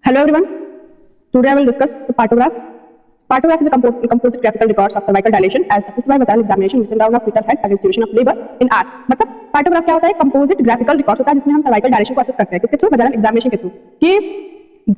Hello everyone. Today I will discuss the partograph. Partograph is a composite graphical records of cervical dilation as assessed by maternal examination using down of fetal head against duration of labor in R. मतलब partograph क्या होता है? Composite graphical record होता है जिसमें हम cervical dilation को assess करते हैं किसके थ्रू? वजाइनल एग्जामिनेशन के थ्रू कि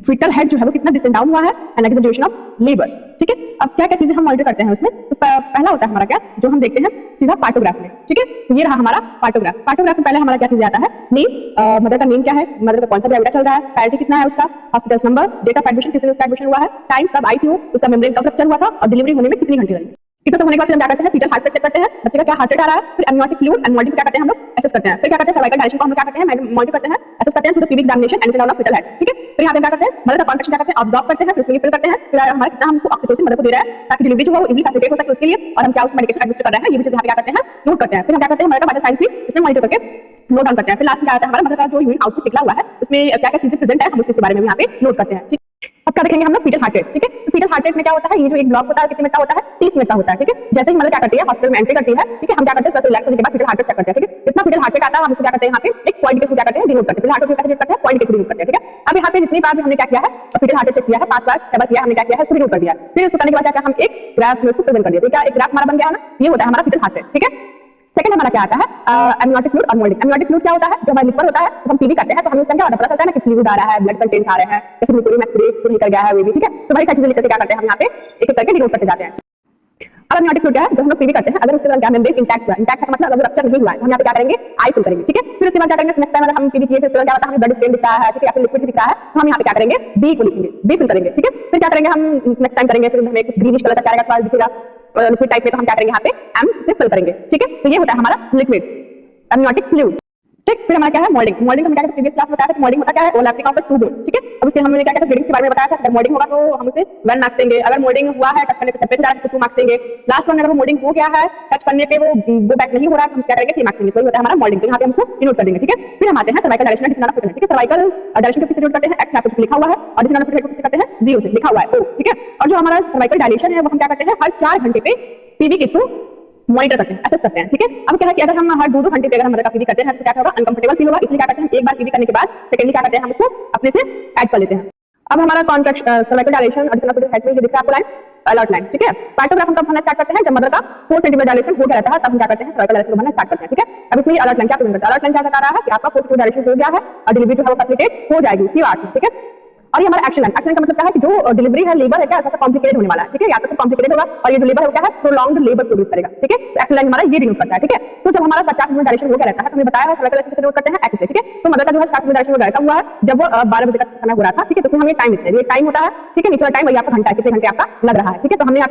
फीटल हेड जो है वो कितना डिसेंड डाउन हुआ है and against the duration of labours. ठीक है, अब क्या क्या चीजें हम मॉनिटर करते हैं उसमें. तो पहला होता है हमारा क्या जो हम देखते हैं सीधा पार्टोग्राफ में. ठीक है, तो ये रहा हमारा पार्टोग्राफ. पार्टोग्राफ में पहले हमारा क्या चीज आता है? नेम, मदर का नेम क्या है, मदर का कौन सा ग्रेविटा चल रहा है, पैरिटी कितना है उसका, hospital number, date of admission, कितने उसका एडमिशन हुआ है, टाइम कब आई थी वो, उसका मेम्ब्रेन कब रप्चर हुआ था और डिलीवरी होने में कितनी घंटे लगी. ठीक है, तो होने के बाद हम क्या करते हैं? फीटल हार्ट रेट चेक करते हैं, बच्चे का क्या हार्ट रेट आ रहा है. फिर एमनियोटिक फ्लूइड एमनियोटिक क्या करते हैं हम लोग एसेस करते हैं. फिर क्या करते हैं? सर्वाइकल डायलेशन को हम लोग क्या करते हैं? मॉनिटर करते हैं, एसेस करते हैं through the PV examination and down of foetal head. ठीक है, फिर यहाँ पे क्या करते हैं? मदर का कॉन्ट्रैक्शन क्या करते हैं? ऑब्जर्व करते हैं, फिर उसमें फिल करते हैं, फिर हमारा कितना हम उसको ऑक्सीटोसिन मदर को दे रहा है ताकि डिलीवरी जो है वो इजीली फैसिलिटेट हो सके उसके लिए, और हम क्या उस मेडिकेशन एडमिनिस्टर कर रहे हैं ये भी चीज यहाँ पे क्या करते हैं? नोट करते हैं. फिर हम क्या करते हैं? मदर का वाइटल साइंस भी इसमें मॉनिटर करके नोट डाउन करते हैं. फिर लास्ट में क्या आता है? हमारा मदर का जो यूरिन आउटपुट निकला हुआ है उसमें क्या क्या चीजें प्रेजेंट है हम उस चीज के बारे में यहाँ पे नोट करते हैं. ठीक, अब क्या देखेंगे हम लोग? Foetal heart rate. ठीक है, तो फीटल हार्ट रेट में क्या होता है? ये जो एक ब्लॉक होता है कितने मिनट का होता है? 30 मिनट का होता है. ठीक है, जैसे ही मदर क्या करती है हॉस्पिटल में एंट्री करती है, ठीक है, हम क्या करते हैं? रिलैक्स होने के बाद फीटल हार्ट रेट चेक करते हैं. ठीक है, कितना फीटल हार्ट रेट आता है हम उसको क्या करते हैं? यहाँ पे एक पॉइंट के थ्रू क्या करते हैं? डिनोट करते हैं. फीटल हार्ट रेट कैसे डिनोट करते हैं? पॉइंट के थ्रू डिनोट करते हैं. ठीक है, अब यहाँ पे जितनी बार भी हमने क्या किया है फीटल हार्ट रेट चेक किया है 5 बार 6 बार किया हमने क्या किया है? उसको डिनोट कर दिया. फिर उसको करने के बाद क्या हम एक ग्राफ में उसको प्रेजेंट कर दिया. तो क्या एक ग्राफ हमारा बन गया है ना? ये होता है हमारा फीटल हार्ट रेट. ठीक है, सेकंड हमारा क्या आता है? एमनियोटिक फ्लूइड और मोल्डिंग. एमनियोटिक फ्लूइड क्या होता है? जो हमारा लिवर होता है तो हम पीवी करते हैं तो हमें उसका क्या पता चलता है ना कि फ्लूइड आ रहा है, ब्लड कंटेंट्स आ रहे हैं, या फिर न्यूक्लियर मैक्सिलेट निकल गया है वो भी. ठीक है, तो भाई सारी चीजें लिख के क्या करते हैं हम यहाँ पे एक एक करके डिनोट करते जाते हैं. अब एमनियोटिक फ्लूइड क्या है? जो हम लोग पीवी करते हैं अगर उसके बाद क्या मेम्ब्रेन इंटैक्ट हुआ, इंटैक्ट का मतलब अगर रप्चर नहीं हुआ है हम यहाँ पे क्या करेंगे? आई फिल करेंगे. ठीक है, फिर उसके बाद क्या करेंगे? नेक्स्ट टाइम अगर हम पीवी किए फिर उसके बाद क्या होता है? हमें ब्लड स्टेन दिखता है, ठीक है, या फिर लिक्विड दिख रहा है तो हम यहाँ पे क्या करेंगे? बी को लिखेंगे, बी फिल करेंगे. ठीक है, फिर क्या करेंगे हम नेक्स्ट टाइम करेंगे? फिर हमें कुछ ग्रीनिश कलर का क्या आएगा दिखेगा लिक्विड टाइप में, तो हम क्या करेंगे यहाँ पे एम से फिल करेंगे. ठीक है, तो ये होता है हमारा लिक्विड एमनियोटिक फ्लूइड. ठीक, फिर हमारा क्या है? मोल्डिंग. मोल्डिंग हमने क्या किया प्रीवियस क्लास में बताया था. मोल्डिंग होता क्या है? Overlapping of the two bones. ठीक है, अब उसके हमने क्या किया था? ग्रेडिंग्स के बारे में बताया था. अगर मोल्डिंग होगा तो हम उसे 1 मार्क्स देंगे. अगर मोल्डिंग हुआ है टच करने पे सेपरेट जा रहा है तो 2 मार्क्स देंगे. लास्ट वन अगर वो मोल्डिंग हो गया है टच करने पे वो गो बैक नहीं हो रहा है तो हम क्या करेंगे? 3 मार्क्स देंगे. तो ये होता है हमारा मोल्डिंग. तो यहाँ पे हम इसको डिनोट कर देंगे. ठीक है, फिर हम आते हैं cervical dilation descent of foetal head. ठीक है, सर्वाइकल डायलेशन को किससे डिनोट करते हैं? एक्स यहाँ पे लिखा हुआ है और डिसेंड ऑफ फीटल हेड को किससे करते हैं? 0 से लिखा हुआ है O. ठीक है, और जो हमारा सर्वाइकल डायलेशन है वो हम क्या करते हैं? हर 4 घंटे पे पीवी के थ्रू मॉनिटर करते हैं, एसेस करते हैं. ठीक है, अब क्या है कि अगर हम हर 2-2 घंटे पे अगर हम मदर का पीवी करते हैं तो क्या होगा? अनकंफर्टेबल फील होगा. इसलिए क्या करते हैं? एक बार पीवी करने के बाद सेकेंडली क्या करते हैं? हम उसको अपने से ऐड कर लेते हैं. अब हमारा कॉन्ट्रैक्ट सर्वाइकल डायलेशन और डिसेंड ऑफ फीटल हेड में ये दिख रहा है आपको लाइन अलर्ट लाइन. ठीक है, पार्टोग्राफ हम कब भरना स्टार्ट करते हैं? जब मदर का 4 सेंटीमीटर डायलेशन हो गया रहता है तब हम क्या करते हैं? सर्वाइकल डायलेशन भरना स्टार्ट करते हैं. ठीक है, अब इसमें अलर्ट लाइन क्या प्रेजेंट करता है? अलर्ट लाइन क्या बता रहा है कि आपका 4 सेंटीमीटर डायलेशन हो गया है और डिलीवरी जो है वो फैसिलिटेट हो जाएगी फ्यू आवर्स में. ठीक है, और ये हमारा एक्शन लाइन. एक्शन का मतलब क्या है कि जो डिलीवरी है लेबर है क्या ऐसा कॉम्प्लिकेटेड होने वाला है. ठीक है, या तो कॉम्प्लिकेटेड होगा और ये जो लेबर है वो क्या है? प्रोलॉन्ग्ड लेबर प्रोड्यूस करेगा. ठीक है, एक्शन लाइन हमारा ये डिनोट करता है. ठीक है, तो जब हमारा 50 मिनट डायलेशन हो गया रहता है तो हमें बताया है सर्वाइकल डायलेशन से डिनोट करते हैं एक्स से. ठीक है, तो मदर का जो है 60 मिनट डायलेशन हो गया हुआ है जब वो 12 बजे का समय हो रहा था. ठीक है, तो उसमें हमें टाइम मिलता है. ये टाइम होता है. ठीक है, नीचे वाला टाइम वही आपका घंटा है, कितने घंटे आपका लग रहा है. ठीक है, तो हमने यहाँ